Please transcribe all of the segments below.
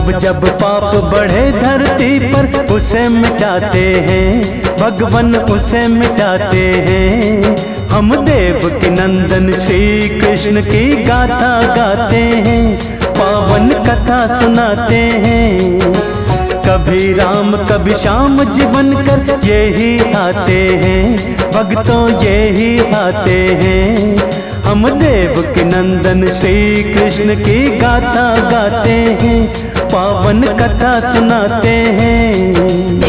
जब जब पाप बढ़े धरती पर उसे मिटाते हैं, भगवान उसे मिटाते हैं। हम देव की नंदन श्री कृष्ण की गाथा गाते हैं, पावन कथा सुनाते हैं। कभी राम कभी श्याम जी बनकर यही आते हैं, भक्तों यही आते हैं। हम देव की नंदन श्री कृष्ण की गाथा गाते हैं, पावन कथा सुनाते हैं।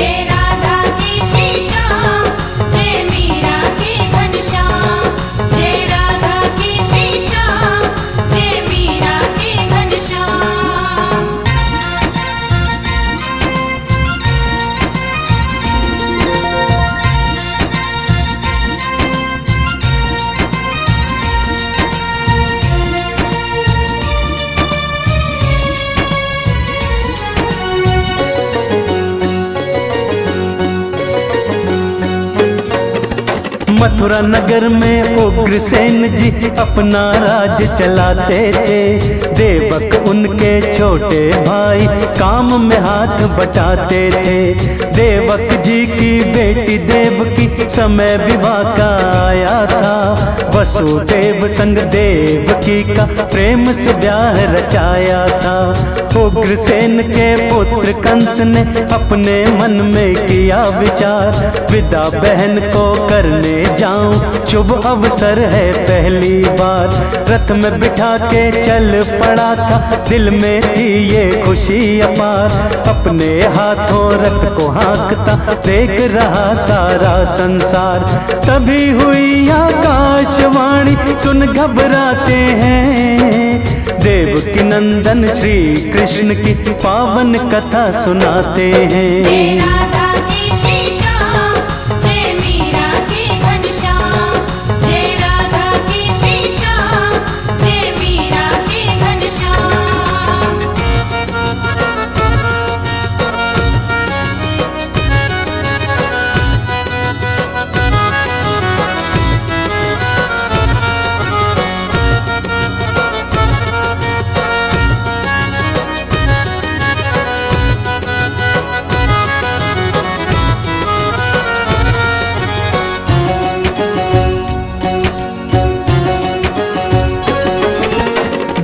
मथुरा नगर में उग्रसेन जी अपना राज चलाते थे। देवक उनके छोटे भाई काम में हाथ बटाते थे। देवक जी की बेटी देवकी समय विवाह का आया था। वसुदेव संग देवकी का प्रेम से ब्याह रचाया था। उग्रसेन के पुत्र कंस ने अपने मन में किया विचार, विदा बहन को करने जाऊं, शुभ अवसर है पहली बार। रथ में बिठा के चल पड़ा था, दिल में थी ये खुशी अपार। अपने हाथों रथ को हाँकता देख रहा सारा संसार। तभी हुई आकाशवाणी सुन घबराते हैं, देव की नंदन श्री कृष्ण की पावन कथा सुनाते हैं।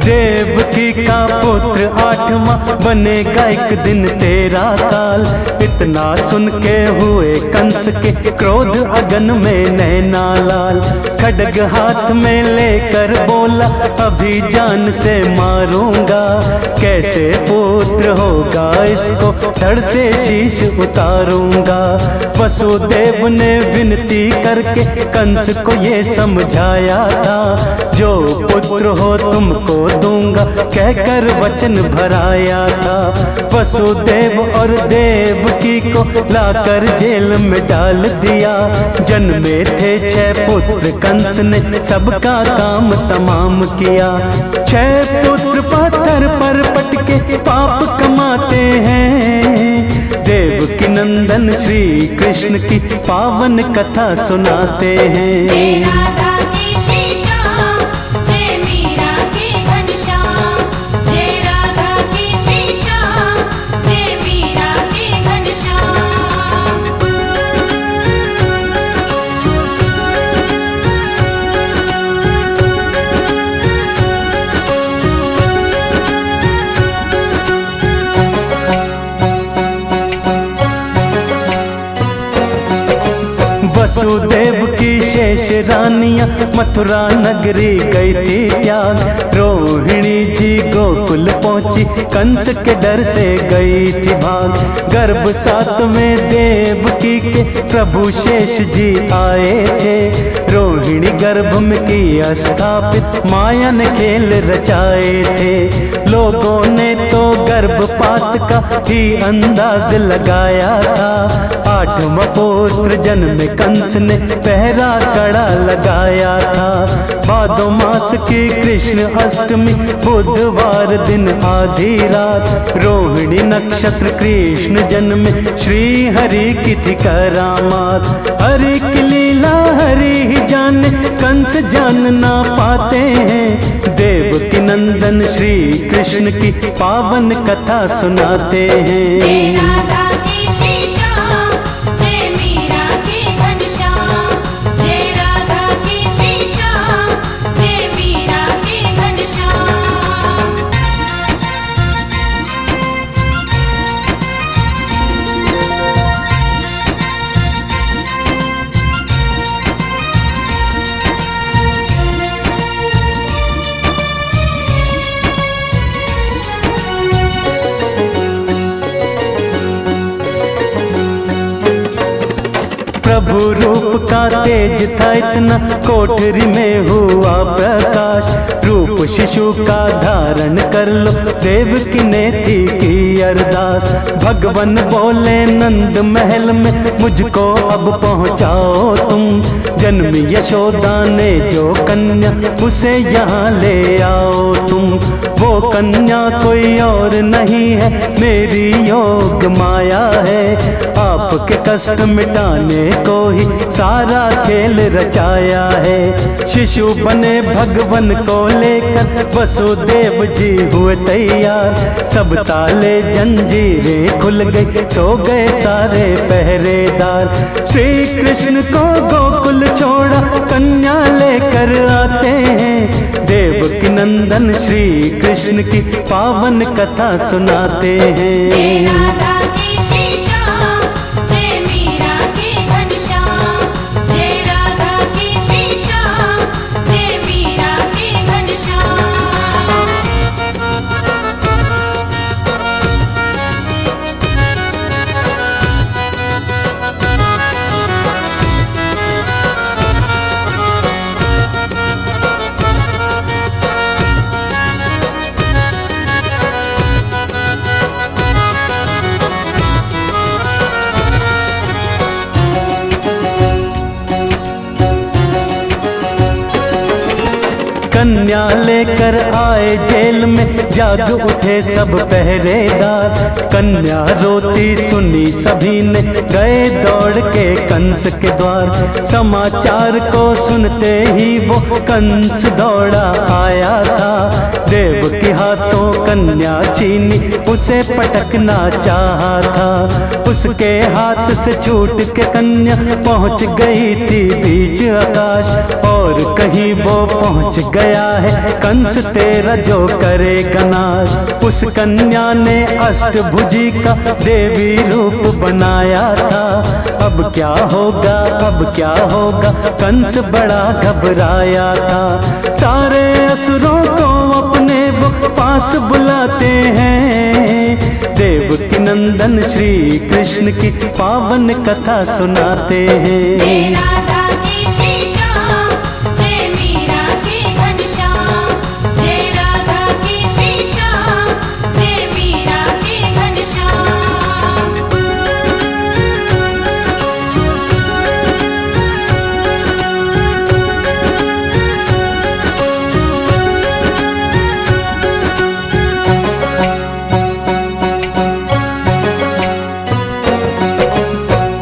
देवकी का पुत्र आठवां बनेगा एक दिन तेरा काल। इतना सुन के हुए कंस के क्रोध अगन में नैना लाल। खड्ग हाथ में लेकर बोला अभी जान से मारूंगा। कैसे पुत्र होगा इसको धड़ से शीश उतारूंगा। वसुदेव ने विनती करके कंस को ये समझाया था, जो पुत्र हो तुमको दूंगा कहकर वचन भराया था। वसुदेव और देवकी को लाकर जेल में डाल दिया। जन्मे थे 6 पुत्र कंस ने सबका काम तमाम किया। 6 पुत्र पत्थर पर पटके पाप कमाते हैं। देव की नंदन श्री कृष्ण की पावन कथा सुनाते हैं। वसुदेव की शेष रानियां मथुरा नगरी गई थी त्याग। रोहिणी जी गोकुल पहुंची कंस के डर से गई थी भाग। गर्भ 7वें देवकी के प्रभु शेष जी आए थे। रोहिणी गर्भ में किया स्थापित माया ने खेल रचाए थे। लोगों ने तो गर्भपात का ही अंदाज लगाया था। 8वां पुत्र जन्म कंस ने पहरा कड़ा लगाया था। भादो मास की कृष्ण अष्टमी बुधवार दिन आधी रात। रोहिणी नक्षत्र कृष्ण जन्म श्री हरि की थी करामात। हरि की लीला हरि ही जाने कंस जान ना पाते हैं। देवकी नंदन श्री कृष्ण की पावन कथा सुनाते हैं। प्रभु रूप का तेज था इतना, कोठरी में हुआ प्रकाश। रूप शिशु का धारण कर लो, देवकी ने थी की अरदास। भगवान बोले नंद महल में मुझको अब पहुँचाओ तुम। जन्मी यशोदा ने जो कन्या उसे यहाँ ले आओ तुम। वो कन्या कोई और नहीं है, मेरी योग माया है। आपके कष्ट मिटाने को ही सारा खेल रचाया है। शिशु बने भगवान को लेकर वसुदेव जी हुए तैयार। सब ताले जंजीरें खुल गई, सो गए सारे पहरेदार। श्री कृष्ण को गोकुल छोड़ा, कन्या लेकर आते हैं। देवकी नंदन श्री कृष्ण की पावन कथा सुनाते हैं। कन्या लेकर आए जेल में, जाग उठे सब पहरेदार। कन्या रोती सुनी सभी ने, गए दौड़ के कंस के द्वार। समाचार को सुनते ही वो कंस दौड़ा आया था। देव के हाथों कन्या छीनी, उसे पटकना चाहा था। उसके हाथ से छूट के कन्या पहुंच गई थी बीच आकाश। और कहीं वो पहुंच गया है कंस तेरा जो करेगा नाश। उस कन्या ने अष्टभुजी का देवी रूप बनाया था। अब क्या होगा, अब क्या होगा, कंस बड़ा घबराया था। सारे असुरों को अपने वो पास बुलाते हैं। देवकी नंदन श्री कृष्ण की पावन कथा सुनाते हैं।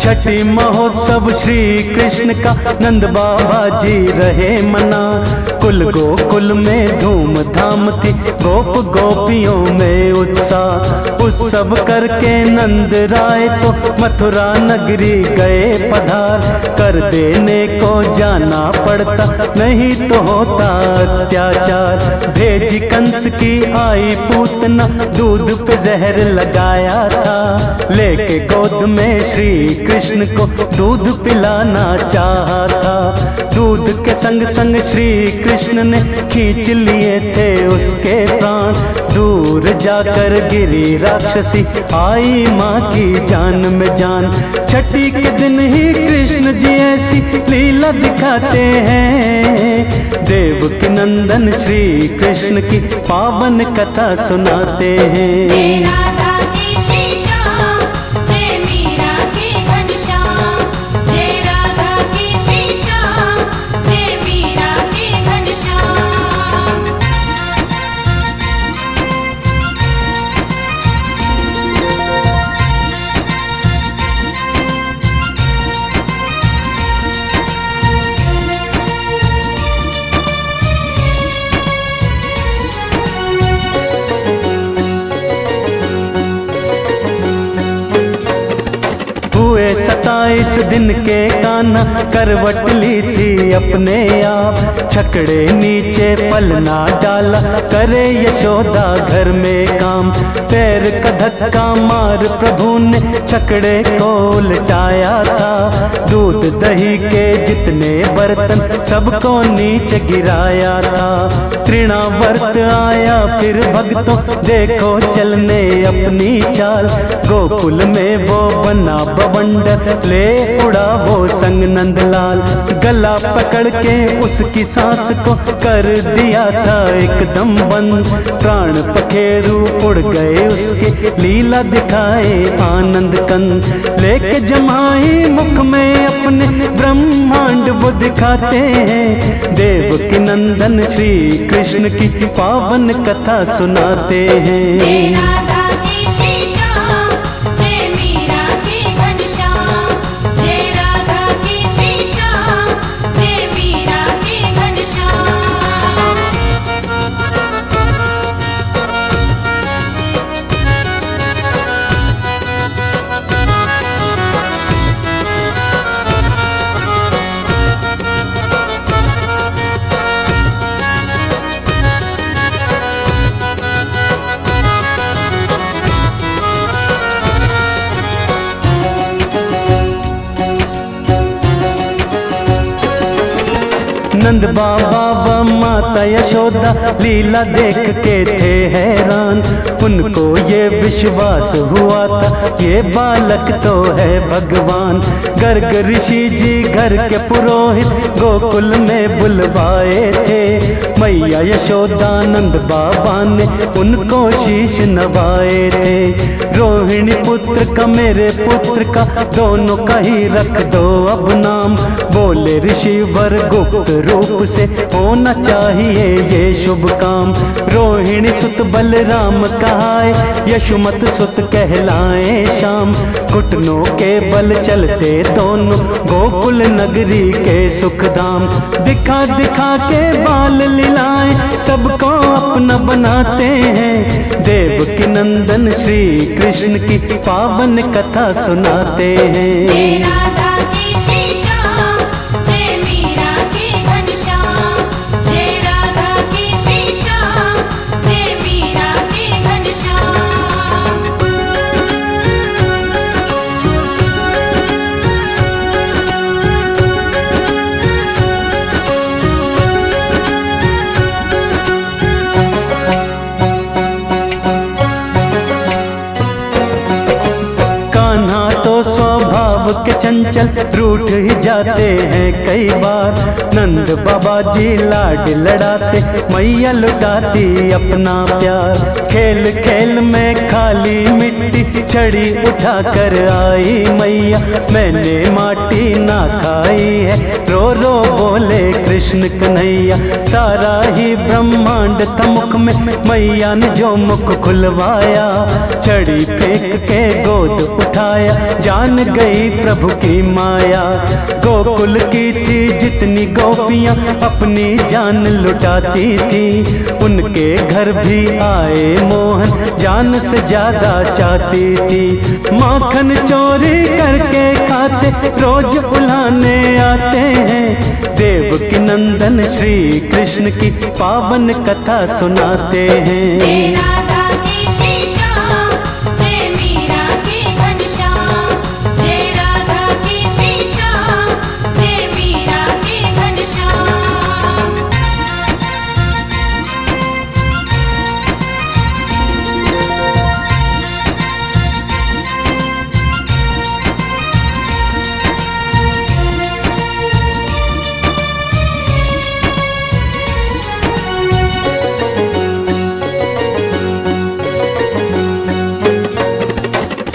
छठी महोत्सव श्री कृष्ण का नंद बाबा जी रहे मना। कुल गोकुल में धूम धाम थी, गोप गोपियों में उत्साह। उत्सव करके नंद राय तो मथुरा नगरी गए पधार। कर देने को जाना पड़ता, नहीं तो होता अत्याचार। भेजी कंस की आई पूतना, दूध पे जहर लगाया था। लेके गोद में श्री कृष्ण को दूध पिलाना चाहा था। दूध के संग संग श्री कृष्ण ने खींच लिए थे उसके प्राण। दूर जाकर गिरी राक्षसी, आई माँ की जान में जान। छठी के दिन ही कृष्ण जी ऐसी लीला दिखाते हैं। देवकी नंदन श्री कृष्ण की पावन कथा सुनाते हैं। इस दिन के कान्हा करवट ली थी अपने आप। छकड़े नीचे पलना डाला करे यशोदा घर में काम। पैर का धक्का मार प्रभु ने छकड़े को उलटाया था। दूध दही के जितने बर्तन सबको नीचे गिराया था। तृणावर्त आया फिर भक्तों देखो चलने अपनी चाल। गोकुल में वो बना बवंडर ले उड़ा वो संग नंदलाल। गला पकड़ के उसकी सांस को कर दिया था एकदम बंद। प्राण पखेरु उड़ गए उसके लीला दिखाए आनंद कंद। लेके जमाई मुख में अपने ब्रह्मांड वो दिखाते हैं। देव की नंदन श्री कृष्ण की पावन कथा सुनाते हैं। नंद बाबा व माता यशोदा लीला देख के थे हैरान। उनको ये विश्वास हुआ था ये बालक तो है भगवान। गर्ग ऋषि जी घर के पुरोहित गोकुल में बुलवाए थे। मैया यशोदा नंद बाबा ने उनको शीश नवाए थे। रोहिणी पुत्र का मेरे पुत्र का दोनों का ही रख दो अब नाम। बोले ऋषि वर गुप्त रूप से होना चाहिए ये शुभ काम। रोहिणी सुत बलराम कहाए यशुमत सुत कहलाए श्याम। घुटनों के बल चलते दोनों गोकुल नगरी के सुखधाम। दिखा दिखा के बाल लीलाएं सबको अपना बनाते हैं। देव की नंदन श्री कृष्ण की पावन कथा सुनाते हैं। के चंचल रूठ ही जाते हैं कई बार। नंद बाबा जी लाड लड़ाते मैया लुटाती अपना प्यार। खेल खेल में खाली मिट्टी छड़ी उठा कर आई मैया। मैंने माटी ना खाई है रो रो बोले कृष्ण कन्हैया। सारा ही ब्रह्मांड था मुख में मैया ने जो मुख खुलवाया। छड़ी फेंक के गोद उठाया जान गई प्रभु की माया। गोकुल की थी जितनी गोपियां अपनी जान लुटाती थी। उनके घर भी आए मोहन जान से ज्यादा चाहती थी। माखन चोरी करके खाते रोज उलाने आते हैं। देव की नंदन श्री कृष्ण की पावन कथा सुनाते हैं।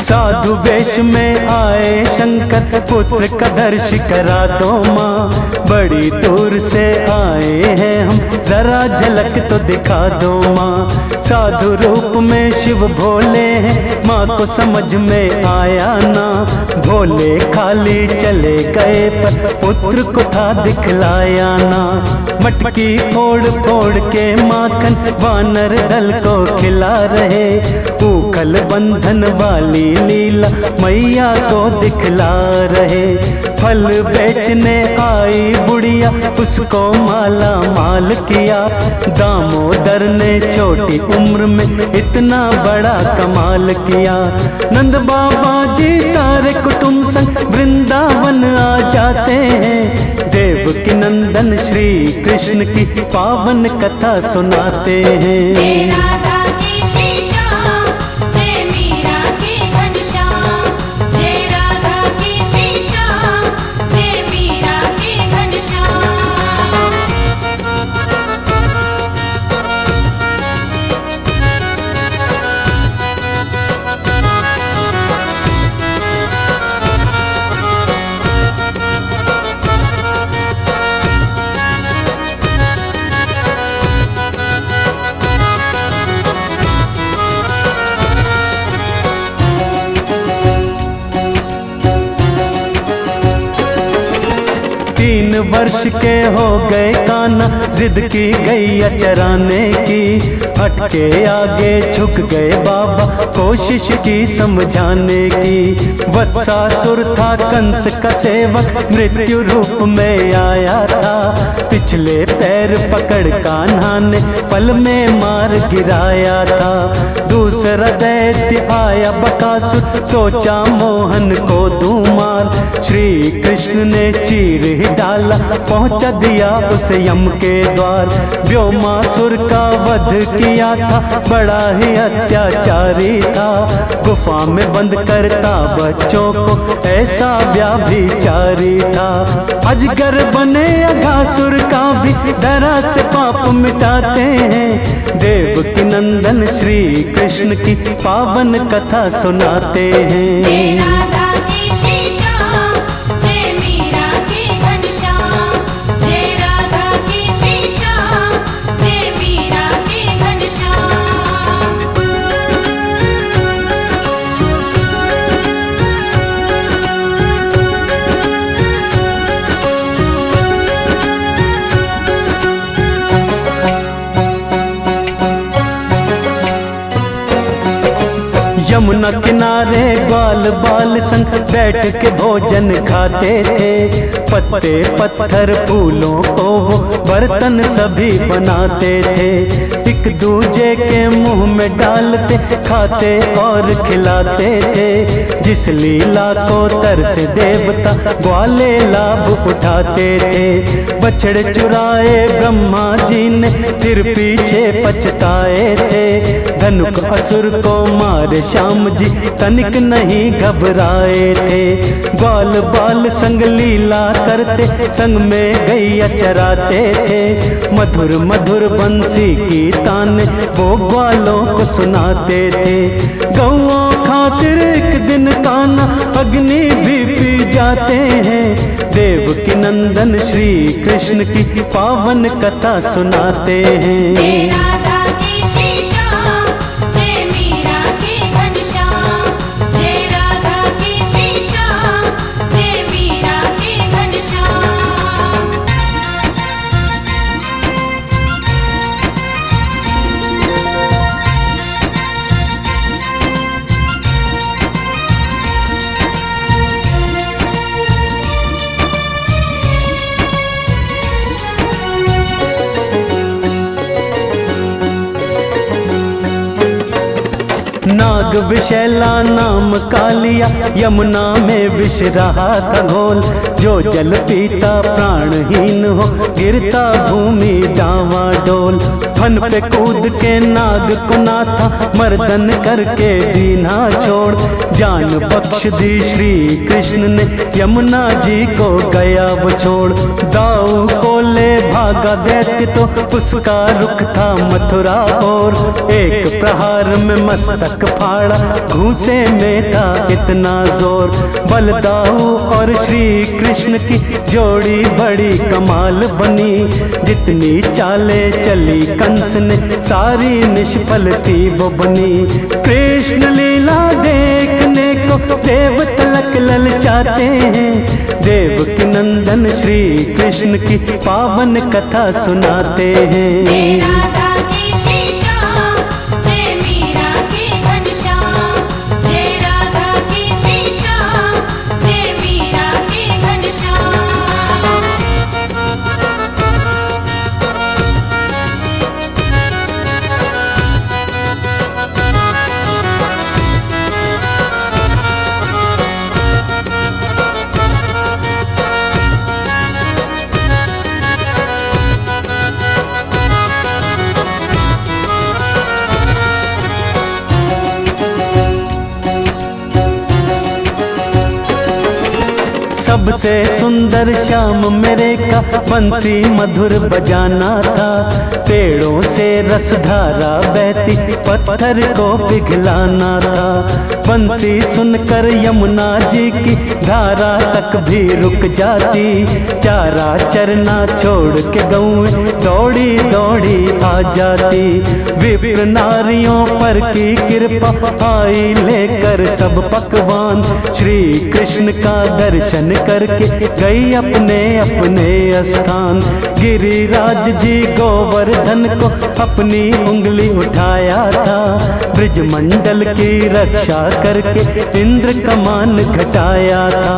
साधु वेश में आए शंकर पुत्र का दर्श करा दो माँ। बड़ी दूर से आए हैं हम जरा झलक तो दिखा दो माँ। साधु रूप में शिव भोले हैं, माँ को समझ में आया ना। भोले खाली चले गए पर पुत्र को था दिखलाया ना। मटकी फोड़ फोड़ के माखन वानर दल को खिला रहे, ऊखल बंधन वाली लीला मैया को दिखला रहे। फल बेचने आई बुढ़िया उसको माला माल किया, दामोदर ने छोटी उम्र में इतना बड़ा कमाल किया। नंद बाबा जी सारे कुटुंब संग वृंदावन आ जाते हैं, देवकी नंदन श्री कृष्ण की पावन कथा सुनाते हैं। वर्ष के हो गए कान्हा, जिद की गैया चराने की। हटके आगे झुक गए बाबा, कोशिश की समझाने की। वत्सासुर था कंस का सेवक, मृत्यु रूप में आया था। पिछले पैर पकड़ कान्हा ने पल में मार गिराया था। दूसरा दैत्य आया बकासुर, सोचा मोहन को दूं मार। श्री कृष्ण ने चीर ही डाला, पहुंचा दिया उस यम के द्वार। व्योमासुर का वध किया था, बड़ा ही अत्याचारी था। गुफा में बंद करता बच्चों को, ऐसा व्याभिचारी था। अजगर बने अघासुर का भी डरा से पाप मिटाते हैं। देवकी नंदन श्री कृष्ण की पावन कथा सुनाते हैं। यमुना किनारे ग्वाल बाल संग बैठ के भोजन खाते थे। पत्ते पत्थर फूलों को वो बर्तन सभी बनाते थे। एक दूजे के मुंह में डालते, खाते और खिलाते थे। जिस लीला को तरस देवता ग्वाले लाभ उठाते थे। बछड़े चुराए ब्रह्मा जी ने, फिर पीछे पछताए थे। धनुक असुर को मारे श्याम जी, तनिक नहीं घबराए थे। ग्वाल बाल संग लीला करते, संग में गैया चराते थे। मधुर मधुर बंसी की ताने वो ग्वालों को सुनाते थे। गौओं खातिर एक दिन कान्हा अग्नि भी पी जाते हैं। देवकी नंदन श्री कृष्ण की पावन कथा सुनाते हैं। नाग विशैला नाम का लिया, यमुना में विष रहा था घोल। जो जल पीता प्राणहीन हो, गिरता भूमि डावाडोल। फन पे कूद के नाग को नाथा, मर्दन करके दीना छोड़। जान बख्श दी श्री कृष्ण ने, यमुना जी को गया वो छोड़। दाऊ को ले भागा दैत्य तो उसका रुख था मथुरा और। एक प्रहार में मस्तक फाड़ अखाड़ा, घूसे में था इतना जोर। बलदाऊ और श्री कृष्ण की जोड़ी बड़ी कमाल बनी, जितनी चालें चली कंस ने सारी निष्फल थी वो बनी। कृष्ण लीला देखने को देव तलक ललचाते हैं, देव की नंदन श्री कृष्ण की पावन कथा सुनाते हैं। सबसे सुंदर श्याम मेरे का बंसी मधुर बजाना था, पेड़ों से रसधारा बहती पत्थर को पिघलाना था। बंसी सुनकर यमुना जी की धारा तक भी रुक जाती, चारा चरना छोड़ के गऊ दौड़ी दौड़ी आ जाती। विप्र नारियों पर की कृपा आई लेकर सब पकवान, श्री कृष्ण का दर्शन करके गई अपने अपने स्थान। गिरिराज जी गोवर्धन को अपनी उंगली उठाया था, ब्रजमंडल की रक्षा करके इंद्र कमान घटाया था।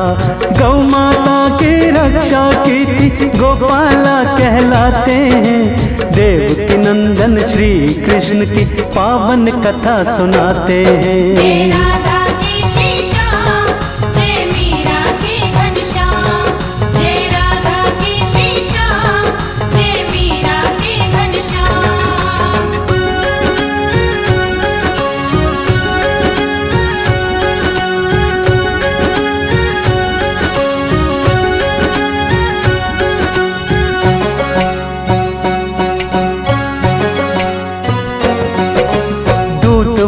गौ माता की रक्षा की थी गोपाला कहलाते हैं, देव की नंदन श्री कृष्ण की पावन कथा सुनाते हैं।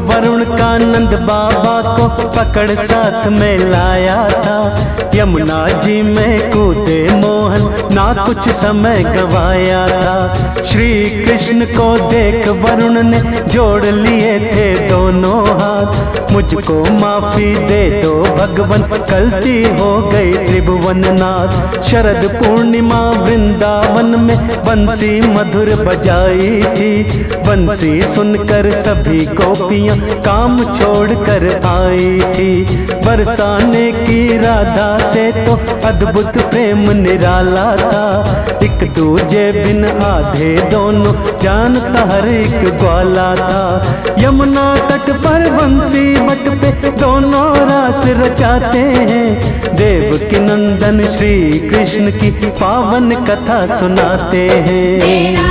वरुण का नंद बाबा को पकड़ साथ में लाया था, यमुना जी में कूदे मोहन ना कुछ समय गवाया था। श्री कृष्ण को देख वरुण ने जोड़ लिए थे दोनों हाथ, मुझको माफी दे दो भगवन गलती हो गई त्रिभुवन नाथ। शरद पूर्णिमा वृंदावन में बंसी मधुर बजाई थी, बंसी सुनकर सभी गोपियां काम छोड़कर आई थी। बरसाने की राधा से तो अद्भुत प्रेम निराला था, एक दूजे बिन आधे दोनों जानता हर एक ग्वाला था। यमुना तट पर बंसी बट पे दोनों रास रचाते हैं, देव की नंदन श्री कृष्ण की पावन कथा सुनाते हैं।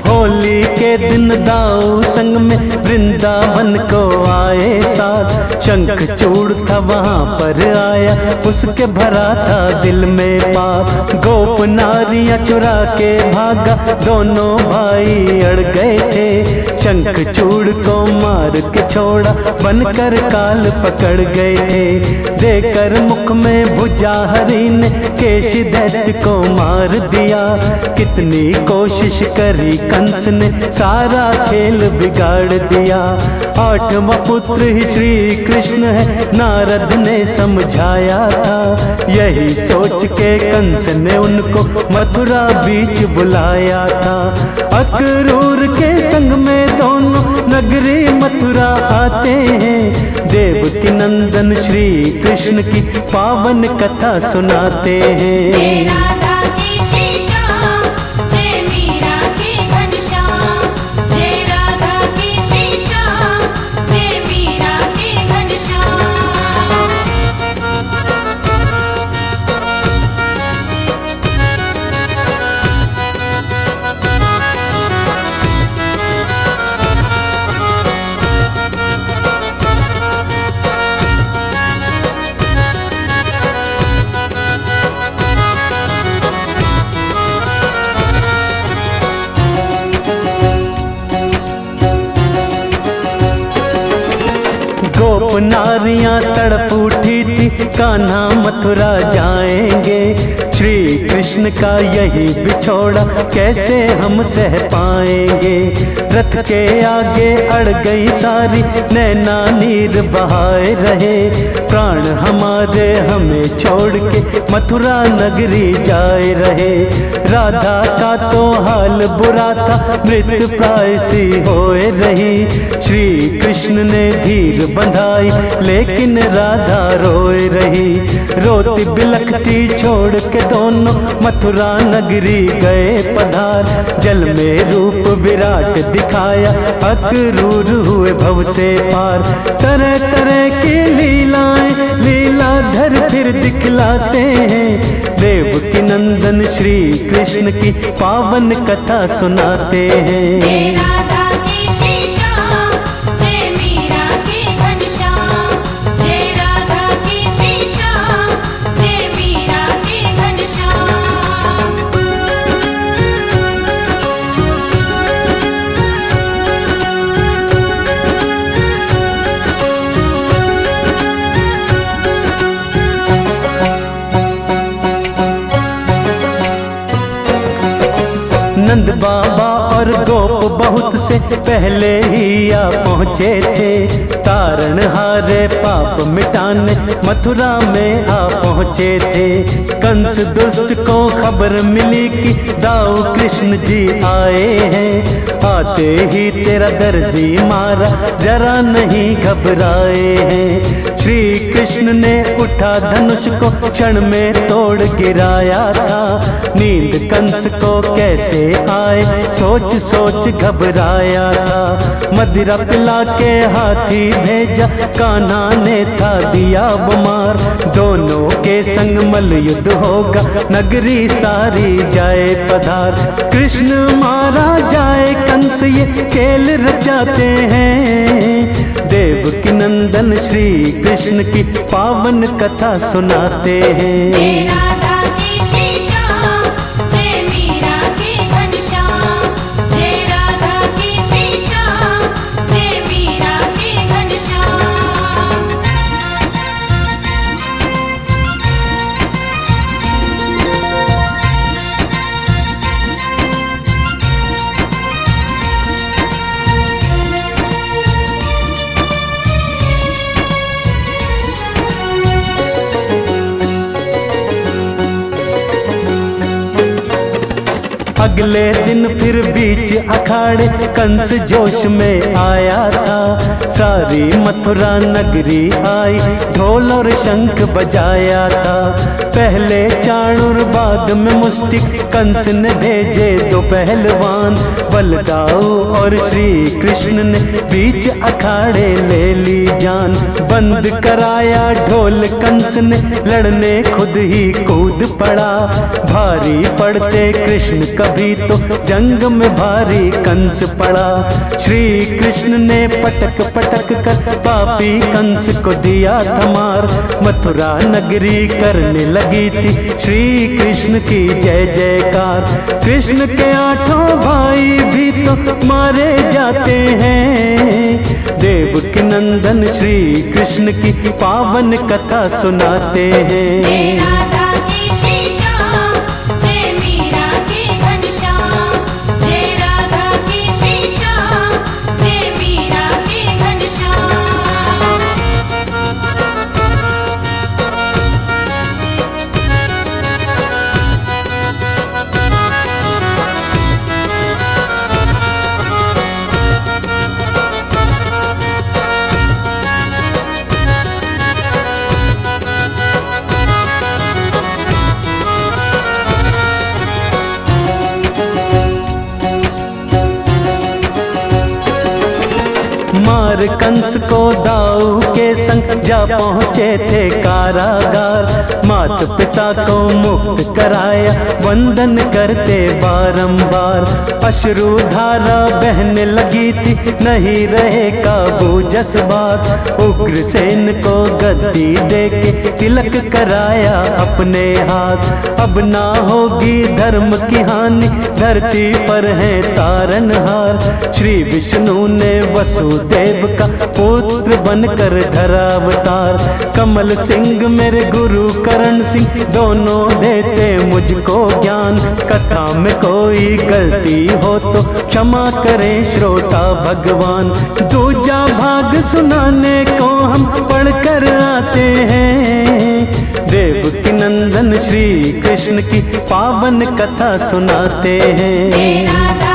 होली के दिन दाऊ संग में वृंदावन को आए साथ, शंख चूड़ था वहाँ पर आया उसके भरा था दिल में पाप। गोप नारियां चुरा के भागा दोनों भाई अड़ गए थे, शंख चूड़ को मार के छोड़ा बनकर काल पकड़ गए थे। देकर मुख में भुजा हरि ने केश दैत्य को मार दिया, कितनी कोशिश करी कंस ने सारा खेल बिगाड़ दिया। आठवां पुत्र ही श्री कृष्ण है नारद ने समझाया था, यही सोच के कंस ने उनको मथुरा बीच बुलाया था। अक्रूर के संग में दोनों नगरी मथुरा आते हैं, देव की नंदन श्री कृष्ण की पावन कथा सुनाते हैं। गोप नारियां तड़प उठी थी, कान्हा मथुरा जाएंगे। श्री कृष्ण का यही बिछोड़ा कैसे हम सह पाएंगे। रथ के आगे अड़ गई सारी, नैना नीर बहाए रहे। प्राण हमारे हमें छोड़ के मथुरा नगरी जाए रहे। राधा का तो हाल बुरा था, मृत्यु प्राय सी होए रही। श्री कृष्ण ने धीर बंधाई, लेकिन राधा रोए रही। रोती बिलखती छोड़ के दोनों मथुरा नगरी गए पधार। जल में रूप विराट दिखाया, अक्रूर हुए भव से पार। तरह तरह की लीलाएं लीलाधर फिर दिखलाते हैं। देव की नंदन श्री कृष्ण की पावन कथा सुनाते हैं। नंद बाबा और गोप बहुत से पहले ही आ पहुँचे थे। तारण हारे पाप मिटाने मथुरा में आ पहुँचे थे। कंस दुष्ट को खबर मिली कि दाऊ कृष्ण जी आए हैं। आते ही तेरा दर्जी मारा, जरा नहीं घबराए हैं। श्री कृष्ण ने उठा धनुष को क्षण में तोड़ गिराया था। नींद कंस को कैसे आए, सोच सोच घबराया था। मदिरा पिला के हाथी भेजा, कान्हा ने था दिया बमार। दोनों के संग मल युद्ध होगा, नगरी सारी जाए पधार। कृष्ण मारा जाए कंस ये खेल रचाते हैं। देव की नंदन श्री कृष्ण की पावन कथा सुनाते हैं। अगले दिन फिर बीच अखाड़े कंस जोश में आया था। सारी मथुरा नगरी आई, ढोल और शंख बजाया था। पहले चाणूर बाद में मुष्टिक, कंस ने भेजे दो पहलवान। बलदाऊ और श्री कृष्ण ने बीच अखाड़े ले ली जान। बंद कराया ढोल कंस ने, लड़ने खुद ही कूद पड़ा। भारी पड़ते कृष्ण कभी तो जंग में भारी कंस पड़ा। श्री कृष्ण ने पटक पटक कर पापी कंस को दिया थमार। मथुरा नगरी करने लगी थी श्री कृष्ण की जय जयकार। कृष्ण के आठों भाई भी तो मारे जाते हैं। देव के नंदन श्री कृष्ण की पावन कथा सुनाते हैं। मार कंस को दाऊ के संग जा पहुँचे थे कारागार। माता पिता को मुक्त कराया, वंदन करते बारंबार। अश्रुधारा बहने लगी थी, नहीं रहे काबू जज्बात। उग्रसेन को गद्दी देके तिलक कराया अपने हाथ। अब ना होगी धर्म की हानि, धरती पर है तारनहार। श्री विष्णु ने वसुदेव का पुत्र बनकर धरा अवतार। कमल सिंह मेरे गुरु करण सिंह, दोनों देते मुझको ज्ञान। कथा में कोई गलती हो तो क्षमा करें श्रोता भगवान। दूजा भाग सुनाने को हम पढ़कर आते हैं, देवकी नंदन श्री कृष्ण की पावन कथा सुनाते हैं।